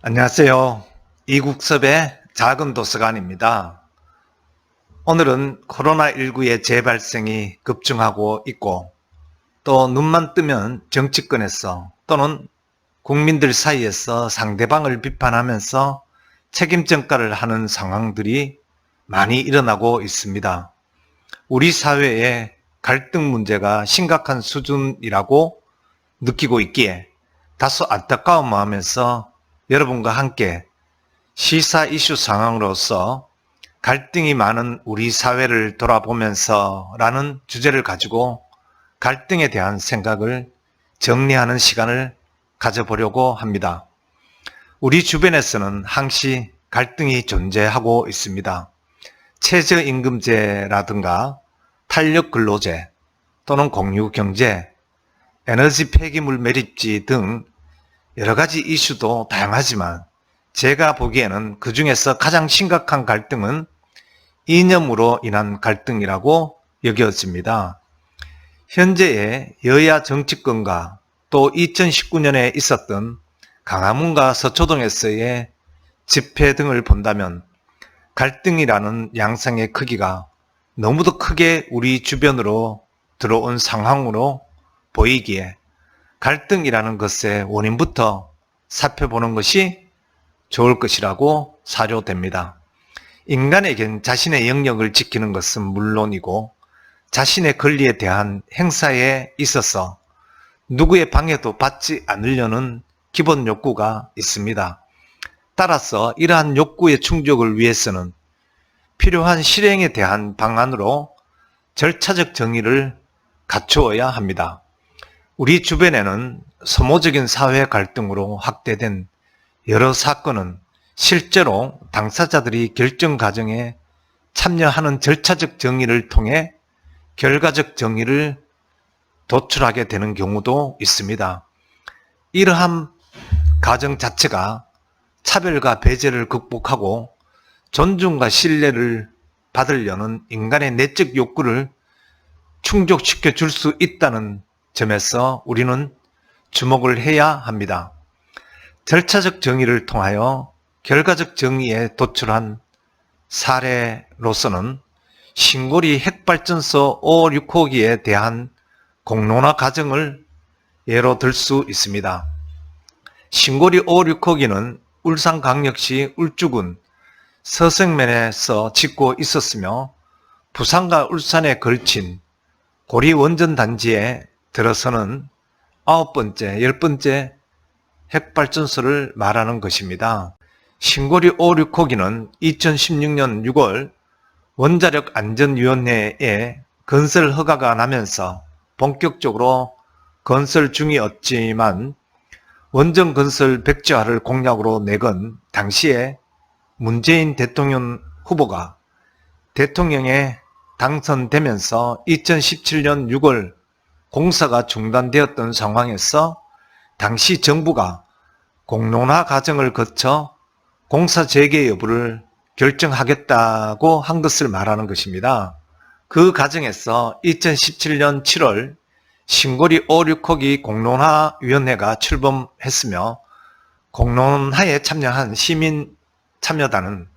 안녕하세요. 이국섭의 작은 도서관입니다. 오늘은 코로나19의 재발생이 급증하고 있고 또 눈만 뜨면 정치권에서 또는 국민들 사이에서 상대방을 비판하면서 책임 전가를 하는 상황들이 많이 일어나고 있습니다. 우리 사회의 갈등 문제가 심각한 수준이라고 느끼고 있기에 다소 안타까운 마음에서 여러분과 함께 시사 이슈 상황으로서 갈등이 많은 우리 사회를 돌아보면서 라는 주제를 가지고 갈등에 대한 생각을 정리하는 시간을 가져보려고 합니다. 우리 주변에서는 항시 갈등이 존재하고 있습니다. 최저임금제라든가 탄력근로제 또는 공유경제, 에너지 폐기물 매립지 등 여러 가지 이슈도 다양하지만 제가 보기에는 그 중에서 가장 심각한 갈등은 이념으로 인한 갈등이라고 여겨집니다. 현재의 여야 정치권과 또 2019년에 있었던 광화문과 서초동에서의 집회 등을 본다면 갈등이라는 양상의 크기가 너무도 크게 우리 주변으로 들어온 상황으로 보이기에 갈등이라는 것의 원인부터 살펴보는 것이 좋을 것이라고 사료됩니다. 인간에겐 자신의 영역을 지키는 것은 물론이고 자신의 권리에 대한 행사에 있어서 누구의 방해도 받지 않으려는 기본 욕구가 있습니다. 따라서 이러한 욕구의 충족을 위해서는 필요한 실행에 대한 방안으로 절차적 정의를 갖추어야 합니다. 우리 주변에는 소모적인 사회 갈등으로 확대된 여러 사건은 실제로 당사자들이 결정 과정에 참여하는 절차적 정의를 통해 결과적 정의를 도출하게 되는 경우도 있습니다. 이러한 과정 자체가 차별과 배제를 극복하고 존중과 신뢰를 받으려는 인간의 내적 욕구를 충족시켜 줄 수 있다는 점에서 우리는 주목을 해야 합니다. 절차적 정의를 통하여 결과적 정의에 도출한 사례로서는 신고리 핵발전소 5, 6호기에 대한 공론화 과정을 예로 들 수 있습니다. 신고리 5, 6호기는 울산광역시 울주군 서성면에서 짓고 있었으며 부산과 울산에 걸친 고리 원전단지에 들어서는 9번째, 10번째 핵발전소를 말하는 것입니다. 신고리 5, 6호기는 2016년 6월 원자력안전위원회에 건설 허가가 나면서 본격적으로 건설 중이었지만 원전 건설 백지화를 공약으로 내건 당시에 문재인 대통령 후보가 대통령에 당선되면서 2017년 6월 공사가 중단되었던 상황에서 당시 정부가 공론화 과정을 거쳐 공사 재개 여부를 결정하겠다고 한 것을 말하는 것입니다. 그 과정에서 2017년 7월 신고리 5, 6호기 공론화위원회가 출범했으며 공론화에 참여한 시민참여단은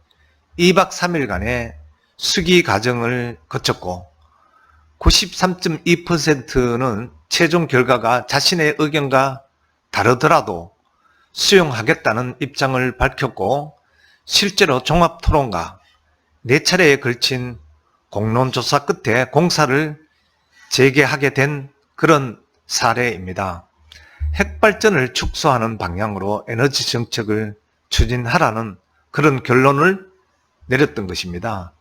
2박 3일간의 수기 과정을 거쳤고 93.2%는 최종 결과가 자신의 의견과 다르더라도 수용하겠다는 입장을 밝혔고 실제로 종합토론과 4차례에 걸친 공론조사 끝에 공사를 재개하게 된 그런 사례입니다. 핵발전을 축소하는 방향으로 에너지 정책을 추진하라는 그런 결론을 내렸던 것입니다.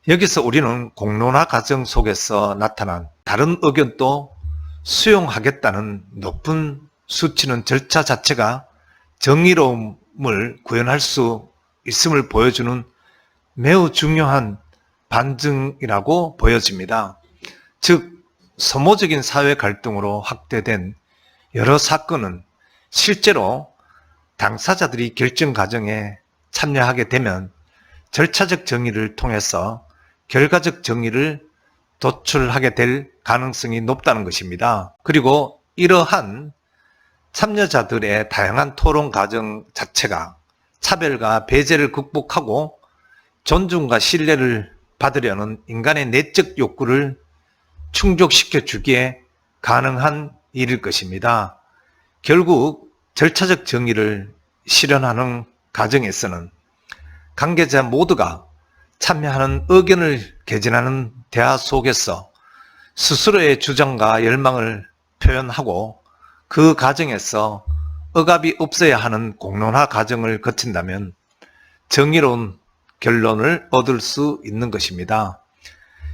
여기서 우리는 공론화 과정 속에서 나타난 다른 의견도 수용하겠다는 높은 수치는 절차 자체가 정의로움을 구현할 수 있음을 보여주는 매우 중요한 반증이라고 보여집니다. 즉, 소모적인 사회 갈등으로 확대된 여러 사건은 실제로 당사자들이 결정 과정에 참여하게 되면 절차적 정의를 통해서 결과적 정의를 도출하게 될 가능성이 높다는 것입니다. 그리고 이러한 참여자들의 다양한 토론 과정 자체가 차별과 배제를 극복하고 존중과 신뢰를 받으려는 인간의 내적 욕구를 충족시켜 주기에 가능한 일일 것입니다. 결국 절차적 정의를 실현하는 과정에서는 관계자 모두가 참여하는 의견을 개진하는 대화 속에서 스스로의 주장과 열망을 표현하고 그 과정에서 억압이 없어야 하는 공론화 과정을 거친다면 정의로운 결론을 얻을 수 있는 것입니다.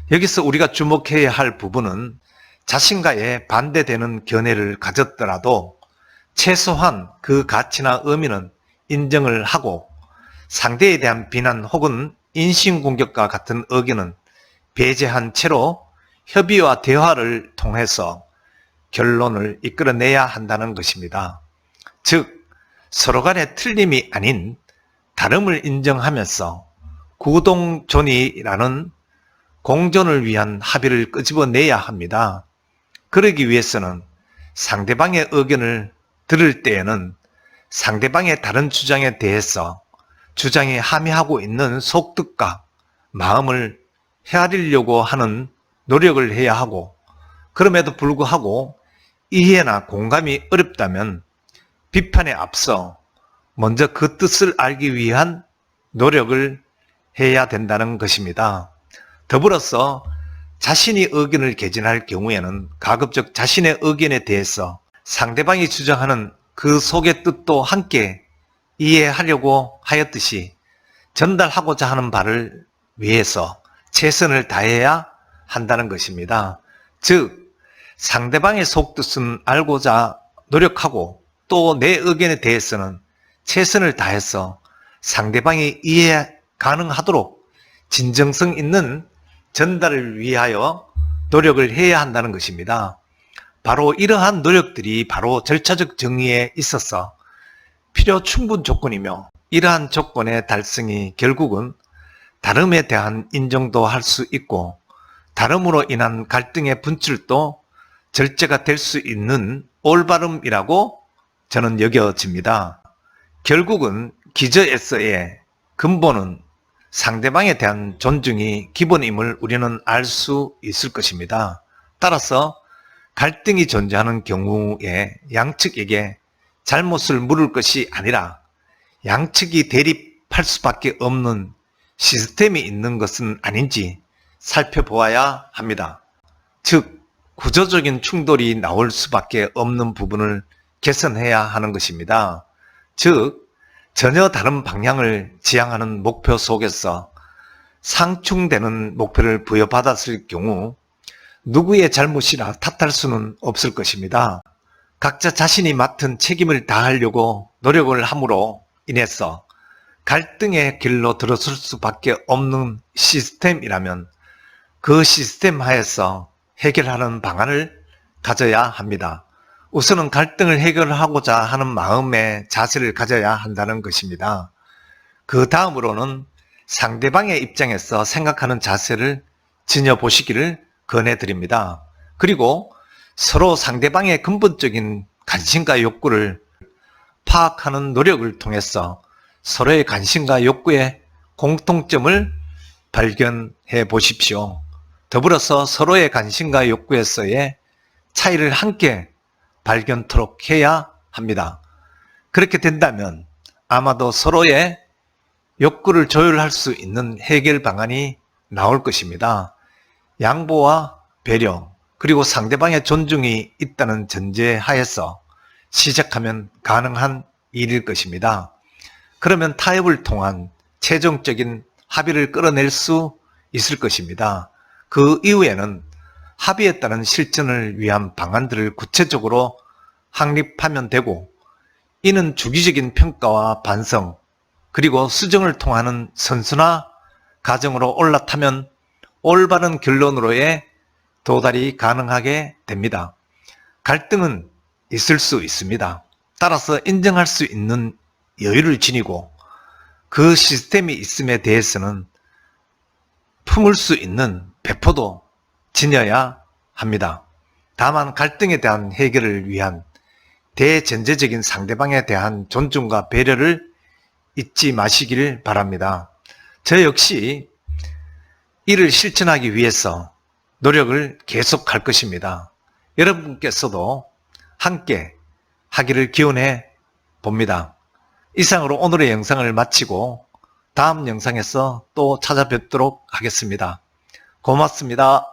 여기서 우리가 주목해야 할 부분은 자신과의 반대되는 견해를 가졌더라도 최소한 그 가치나 의미는 인정을 하고 상대에 대한 비난 혹은 인신공격과 같은 의견은 배제한 채로 협의와 대화를 통해서 결론을 이끌어내야 한다는 것입니다. 즉, 서로 간의 틀림이 아닌 다름을 인정하면서 구동존이라는 공존을 위한 합의를 끄집어내야 합니다. 그러기 위해서는 상대방의 의견을 들을 때에는 상대방의 다른 주장에 대해서 주장이 함의하고 있는 속뜻과 마음을 헤아리려고 하는 노력을 해야 하고, 그럼에도 불구하고 이해나 공감이 어렵다면 비판에 앞서 먼저 그 뜻을 알기 위한 노력을 해야 된다는 것입니다. 더불어서 자신이 의견을 개진할 경우에는 가급적 자신의 의견에 대해서 상대방이 주장하는 그 속의 뜻도 함께 이해하려고 하였듯이 전달하고자 하는 바를 위해서 최선을 다해야 한다는 것입니다. 즉, 상대방의 속뜻은 알고자 노력하고 또 내 의견에 대해서는 최선을 다해서 상대방이 이해 가능하도록 진정성 있는 전달을 위하여 노력을 해야 한다는 것입니다. 바로 이러한 노력들이 바로 절차적 정의에 있어서 필요 충분 조건이며, 이러한 조건의 달성이 결국은 다름에 대한 인정도 할 수 있고 다름으로 인한 갈등의 분출도 절제가 될 수 있는 올바름이라고 저는 여겨집니다. 결국은 기저에서의 근본은 상대방에 대한 존중이 기본임을 우리는 알 수 있을 것입니다. 따라서 갈등이 존재하는 경우에 양측에게 잘못을 물을 것이 아니라 양측이 대립할 수밖에 없는 시스템이 있는 것은 아닌지 살펴보아야 합니다. 즉, 구조적인 충돌이 나올 수밖에 없는 부분을 개선해야 하는 것입니다. 즉, 전혀 다른 방향을 지향하는 목표 속에서 상충되는 목표를 부여받았을 경우 누구의 잘못이라 탓할 수는 없을 것입니다. 각자 자신이 맡은 책임을 다하려고 노력을 함으로 인해서 갈등의 길로 들어설 수밖에 없는 시스템이라면 그 시스템 하에서 해결하는 방안을 가져야 합니다. 우선은 갈등을 해결하고자 하는 마음의 자세를 가져야 한다는 것입니다. 그 다음으로는 상대방의 입장에서 생각하는 자세를 지녀보시기를 권해드립니다. 그리고 서로 상대방의 근본적인 관심과 욕구를 파악하는 노력을 통해서 서로의 관심과 욕구의 공통점을 발견해 보십시오. 더불어서 서로의 관심과 욕구에서의 차이를 함께 발견토록 해야 합니다. 그렇게 된다면 아마도 서로의 욕구를 조율할 수 있는 해결 방안이 나올 것입니다. 양보와 배려, 그리고 상대방의 존중이 있다는 전제 하에서 시작하면 가능한 일일 것입니다. 그러면 타협을 통한 최종적인 합의를 끌어낼 수 있을 것입니다. 그 이후에는 합의에 따른 실천을 위한 방안들을 구체적으로 확립하면 되고, 이는 주기적인 평가와 반성, 그리고 수정을 통하는 선순화 과정으로 올라타면 올바른 결론으로의 도달이 가능하게 됩니다. 갈등은 있을 수 있습니다. 따라서 인정할 수 있는 여유를 지니고 그 시스템이 있음에 대해서는 품을 수 있는 배포도 지녀야 합니다. 다만 갈등에 대한 해결을 위한 대전제적인 상대방에 대한 존중과 배려를 잊지 마시길 바랍니다. 저 역시 이를 실천하기 위해서 노력을 계속할 것입니다. 여러분께서도 함께 하기를 기원해 봅니다. 이상으로 오늘의 영상을 마치고 다음 영상에서 또 찾아뵙도록 하겠습니다. 고맙습니다.